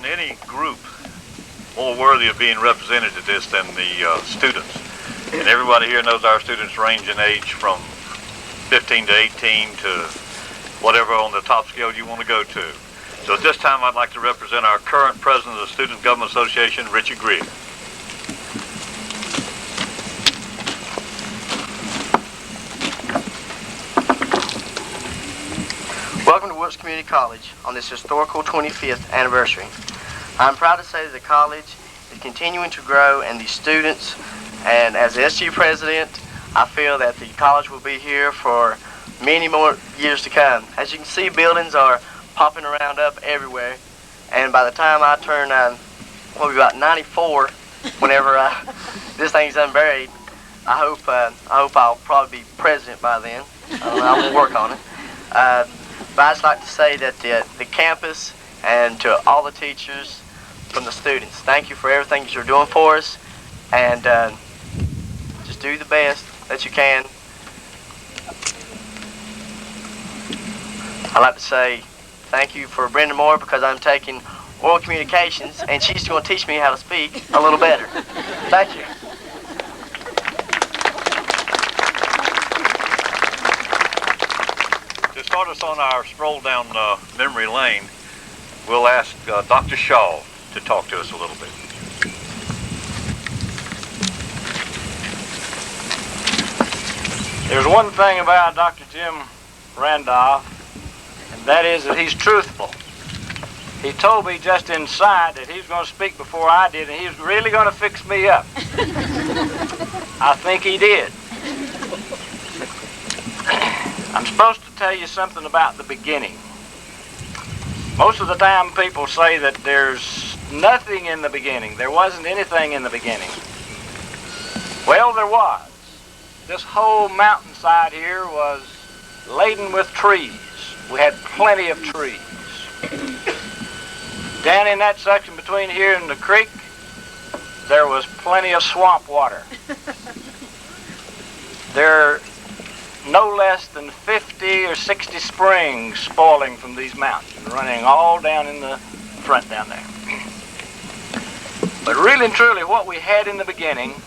isn't any group more worthy of being represented at this than the students. And everybody here knows our students range in age from 15 to 18 to whatever on the top scale you want to go to. So at this time, I'd like to represent our current president of the Student Government Association, Richard Grigg. Welcome to Wilkes Community College on this historical 25th anniversary. I'm proud to say that the college is continuing to grow, and the students, and as the SG president, I feel that the college will be here for many more years to come. As you can see, buildings are popping around up everywhere, and by the time I turn, probably about 94, whenever this thing's unburied, I hope I'll probably be president by then. I will work on it. But I'd just like to say that the campus and to all the teachers from the students, thank you for everything that you're doing for us, and just do the best that you can. I'd like to say thank you for Brenda Moore, because I'm taking oral communications and she's going to teach me how to speak a little better. Thank you. To start us on our stroll down memory lane, we'll ask Dr. Shaw to talk to us a little bit. There's one thing about Dr. Jim Randolph, and that is that he's truthful. He told me just inside that he was going to speak before I did, and he was really going to fix me up. I think he did. I'm supposed to tell you something about the beginning. Most of the time people say that there's nothing in the beginning. There wasn't anything in the beginning. Well, there was. This whole mountainside here was laden with trees. We had plenty of trees. Down in that section between here and the creek, there was plenty of swamp water. There are no less than 50 or 60 springs spoiling from these mountains, running all down in the front down there. But really and truly, what we had in the beginning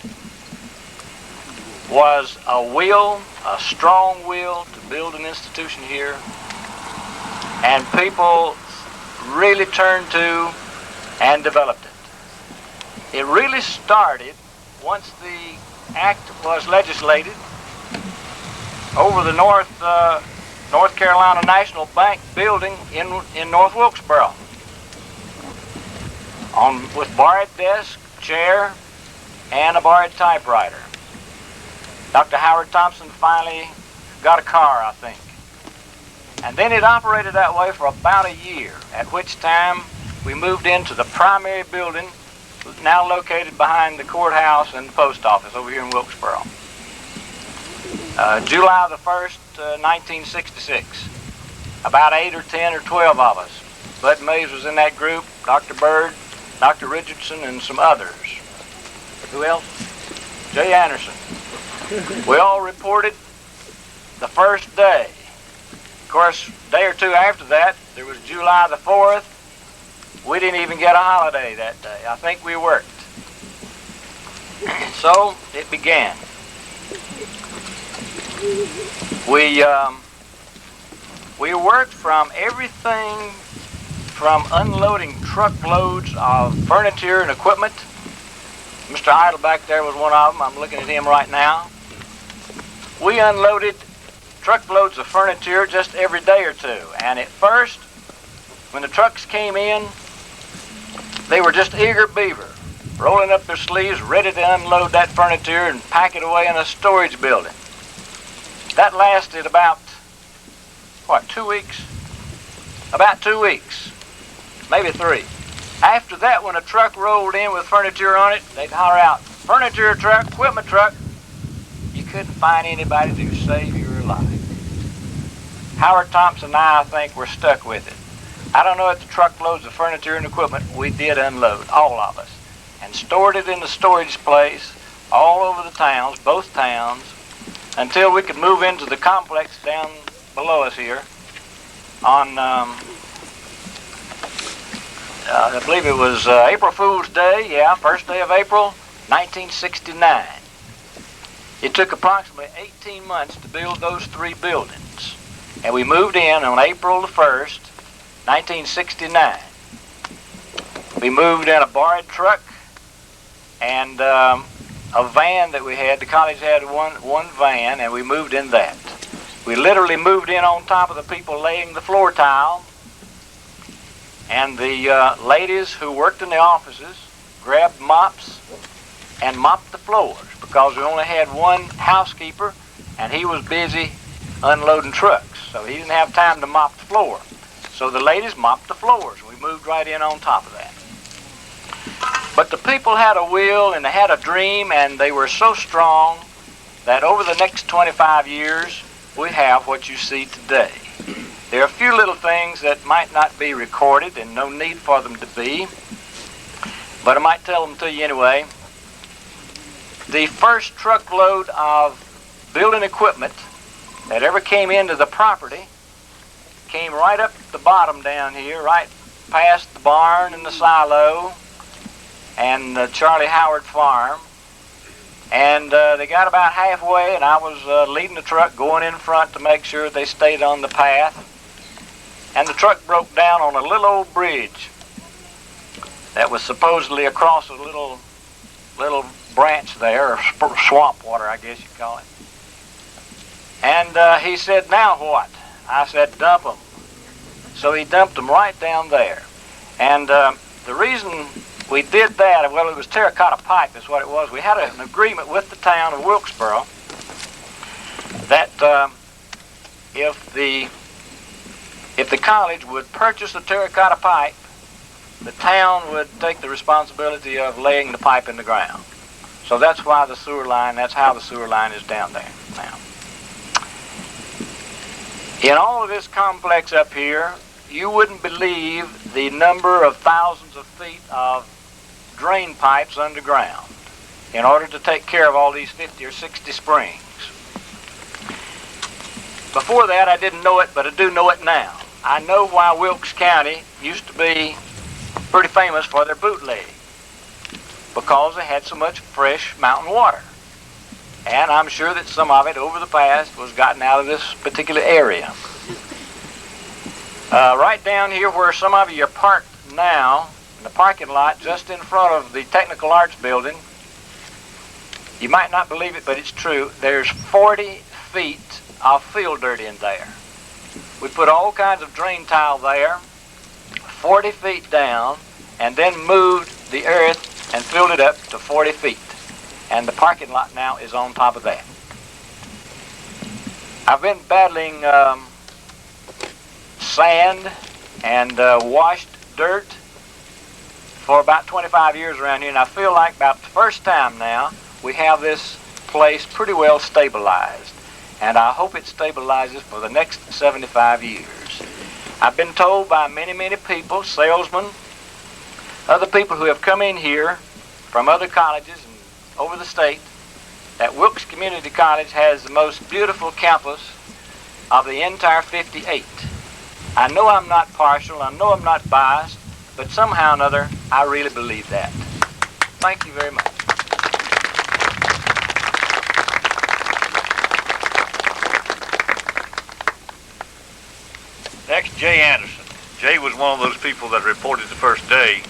was a will, a strong will to build an institution here, and people really turned to and developed it. It really started once the act was legislated over the North Carolina National Bank building in North Wilkesboro, with borrowed desk, chair, and a borrowed typewriter. Dr. Howard Thompson finally got a car, I think. And then it operated that way for about a year, at which time we moved into the primary building, now located behind the courthouse and the post office over here in Wilkesboro. July the 1st, 1966. About 8 or 10 or 12 of us. Bud Mays was in that group, Dr. Bird, Dr. Richardson, and some others. Who else? Jay Anderson. We all reported the first day. Of course, a day or two after that, there was July the 4th. We didn't even get a holiday that day. I think we worked. So it began. We worked from everything from unloading truckloads of furniture and equipment. Mr. Idle back there was one of them. I'm looking at him right now. We unloaded truckloads of furniture just every day or two. And at first, when the trucks came in, they were just eager beaver, rolling up their sleeves, ready to unload that furniture and pack it away in a storage building. That lasted about, 2 weeks? About 2 weeks, maybe 3. After that, when a truck rolled in with furniture on it, they'd holler out, "Furniture truck, equipment truck." You couldn't find anybody to save your life. Howard Thompson and I think, were stuck with it. I don't know if the truckloads of furniture and equipment we did unload, all of us, and stored it in the storage place all over the towns, both towns, until we could move into the complex down below us here on I believe it was April Fool's Day, yeah, first day of April, 1969. It took approximately 18 months to build those 3 buildings. And we moved in on April the 1st, 1969. We moved in a borrowed truck and a van that we had. The college had one van, and we moved in that. We literally moved in on top of the people laying the floor tile. And the ladies who worked in the offices grabbed mops and mopped the floors because we only had one housekeeper, and he was busy unloading trucks, so he didn't have time to mop the floor. So the ladies mopped the floors. We moved right in on top of that. But the people had a will and they had a dream, and they were so strong that over the next 25 years, we have what you see today. There are a few little things that might not be recorded and no need for them to be, but I might tell them to you anyway. The first truckload of building equipment that ever came into the property came right up the bottom down here, right past the barn and the silo and the Charlie Howard farm. And they got about halfway, and I was leading the truck going in front to make sure they stayed on the path. And the truck broke down on a little old bridge that was supposedly across a little branch there, or swamp water, I guess you'd call it. And he said, "Now what?" I said, "Dump them." So he dumped them right down there. And the reason we did that, well, it was terracotta pipe is what it was. We had an agreement with the town of Wilkesboro that if the college would purchase the terracotta pipe, the town would take the responsibility of laying the pipe in the ground. So that's why the sewer line, that's how the sewer line is down there now. In all of this complex up here, you wouldn't believe the number of thousands of feet of drain pipes underground in order to take care of all these 50 or 60 springs. Before that, I didn't know it, but I do know it now. I know why Wilkes County used to be pretty famous for their bootleg, because they had so much fresh mountain water. And I'm sure that some of it over the past was gotten out of this particular area. Right down here where some of you are parked now, in the parking lot just in front of the Technical Arts Building, you might not believe it, but it's true, there's 40 feet of field dirt in there. We put all kinds of drain tile there, 40 feet down, and then moved the earth and filled it up to 40 feet. And the parking lot now is on top of that. I've been battling sand and washed dirt for about 25 years around here, and I feel like about the first time now we have this place pretty well stabilized. And I hope it stabilizes for the next 75 years. I've been told by many, many people, salesmen, other people who have come in here from other colleges and over the state, that Wilkes Community College has the most beautiful campus of the entire 58. I know I'm not partial, I know I'm not biased, but somehow or another, I really believe that. Thank you very much. Next, Jay Anderson. Jay was one of those people that reported the first day.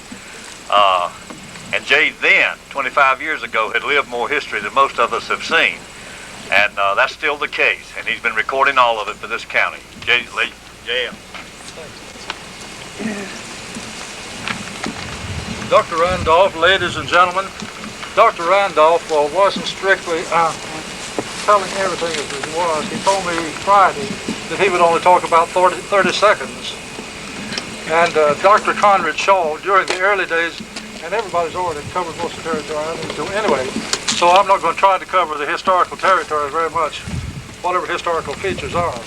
And Jay then, 25 years ago, had lived more history than most of us have seen. And that's still the case. And he's been recording all of it for this county. Jay. Dr. Randolph, ladies and gentlemen, Dr. Randolph wasn't strictly telling everything as it was. He told me Friday that he would only talk about 30 seconds. And Dr. Conrad Shaw, during the early days, and everybody's already covered most of the territory I need to anyway, so I'm not going to try to cover the historical territory very much, whatever historical features are.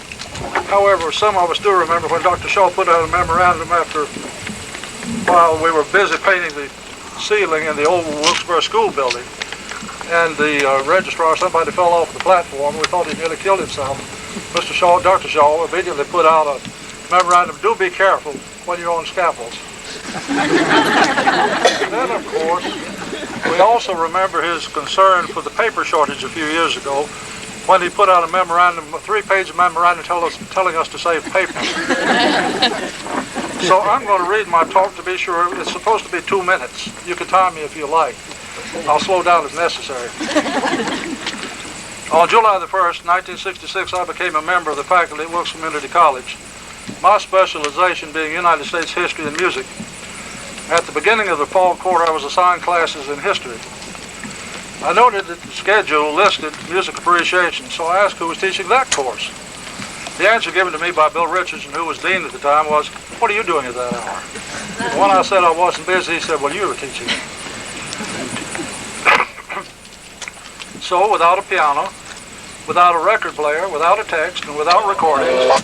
However, some of us do remember when Dr. Shaw put out a memorandum while we were busy painting the ceiling in the old Wilkesboro School building, and the registrar, somebody fell off the platform. We thought he nearly killed himself. Dr. Shaw immediately put out a memorandum, do be careful when you're on scaffolds. Then, of course, we also remember his concern for the paper shortage a few years ago when he put out a memorandum, a 3-page memorandum telling us to save paper. So I'm going to read my talk to be sure. It's supposed to be 2 minutes. You can time me if you like. I'll slow down if necessary. On July the 1st, 1966, I became a member of the faculty at Wilkes Community College, my specialization being United States history and music. At the beginning of the fall quarter, I was assigned classes in history. I noted that the schedule listed music appreciation, so I asked who was teaching that course. The answer given to me by Bill Richardson, who was dean at the time, was, "What are you doing at that hour?" When I said I wasn't busy, he said, "Well, you were teaching it." So, without a piano, without a record player, without a text, and without recordings,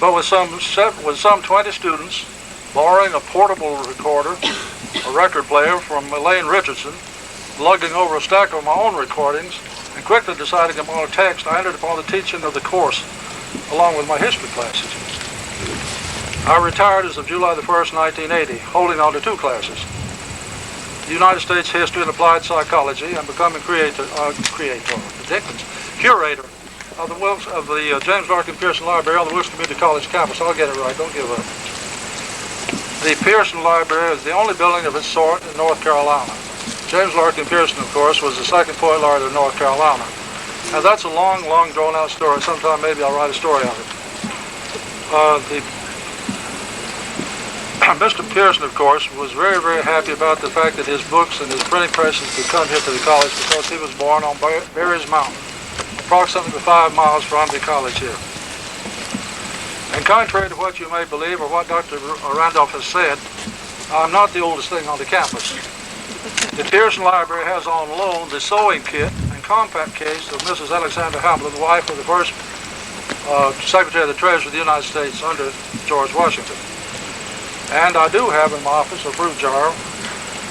but with some 20 students, borrowing a portable recorder, a record player from Elaine Richardson, lugging over a stack of my own recordings, and quickly deciding upon a text, I entered upon the teaching of the course, along with my history classes. I retired as of July the 1st, 1980, holding on to 2 classes, United States History and Applied Psychology, and becoming curator of the James Larkin Pearson Library on the Wilkes Community College campus. I'll get it right, don't give up. The Pearson Library is the only building of its sort in North Carolina. James Larkin Pearson, of course, was the second poet laureate of North Carolina. Now that's a long, long drawn-out story. Sometime maybe I'll write a story on it. Mr. Pearson, of course, was very, very happy about the fact that his books and his printing presses could come here to the college because he was born on Berry's Mountain, approximately 5 miles from the college here. And contrary to what you may believe or what Dr. Randolph has said, I'm not the oldest thing on the campus. The Pearson Library has on loan the sewing kit and compact case of Mrs. Alexander Hamlin, wife of the first Secretary of the Treasury of the United States under George Washington. And I do have in my office a fruit jar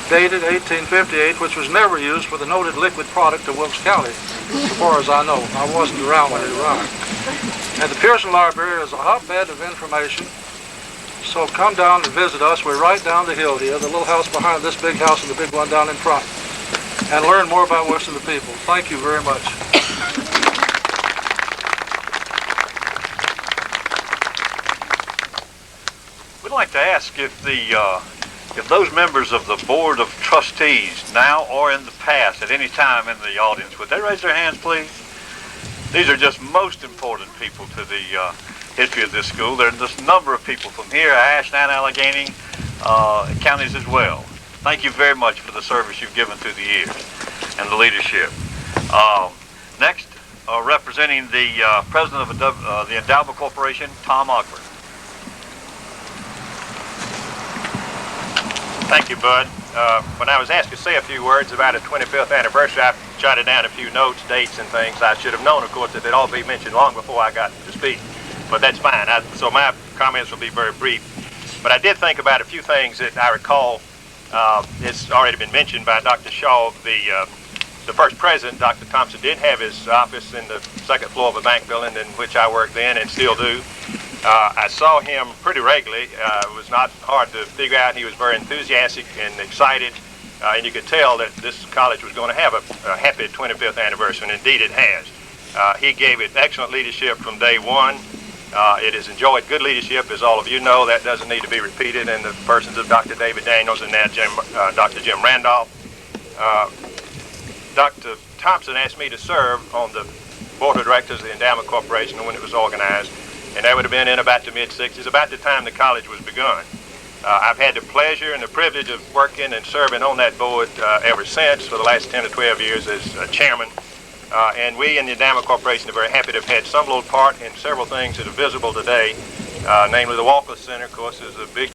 dated 1858, which was never used for the noted liquid product of Wilkes County, as far as I know. I wasn't around when it arrived. And the Pearson Library is a hotbed of information, so come down and visit us. We're right down the hill here, the little house behind this big house and the big one down in front, and learn more about Wilkes and the people. Thank you very much. We'd like to ask if those members of the Board of Trustees, now or in the past, at any time in the audience, would they raise their hands, please? These are just most important people to the history of this school. There are just a number of people from here, Ashland and Allegheny counties as well. Thank you very much for the service you've given through the years and the leadership. Next, representing the president of the Endowment Corporation, Tom Ogburn. Thank you, Bud. When I was asked to say a few words about a 25th anniversary, I jotted down a few notes, dates, and things. I should have known, of course, that they'd all be mentioned long before I got to speak, but that's fine. So my comments will be very brief. But I did think about a few things that I recall. It's already been mentioned by Dr. Shaw. The first president, Dr. Thompson, did have his office in the second floor of a bank building in which I worked then and still do. I saw him pretty regularly. It was not hard to figure out. He was very enthusiastic and excited, and you could tell that this college was going to have a happy 25th anniversary, and indeed it has. He gave it excellent leadership from day one. It has enjoyed good leadership, as all of you know. That doesn't need to be repeated in the persons of Dr. David Daniels and now Dr. Jim Randolph. Dr. Thompson asked me to serve on the board of directors of the Endowment Corporation when it was organized, and that would have been in about the mid-60s, about the time the college was begun. I've had the pleasure and the privilege of working and serving on that board ever since, for the last 10 to 12 years as chairman. And we in the Endowment Corporation are very happy to have had some little part in several things that are visible today, namely the Wilkes Center, of course, is a big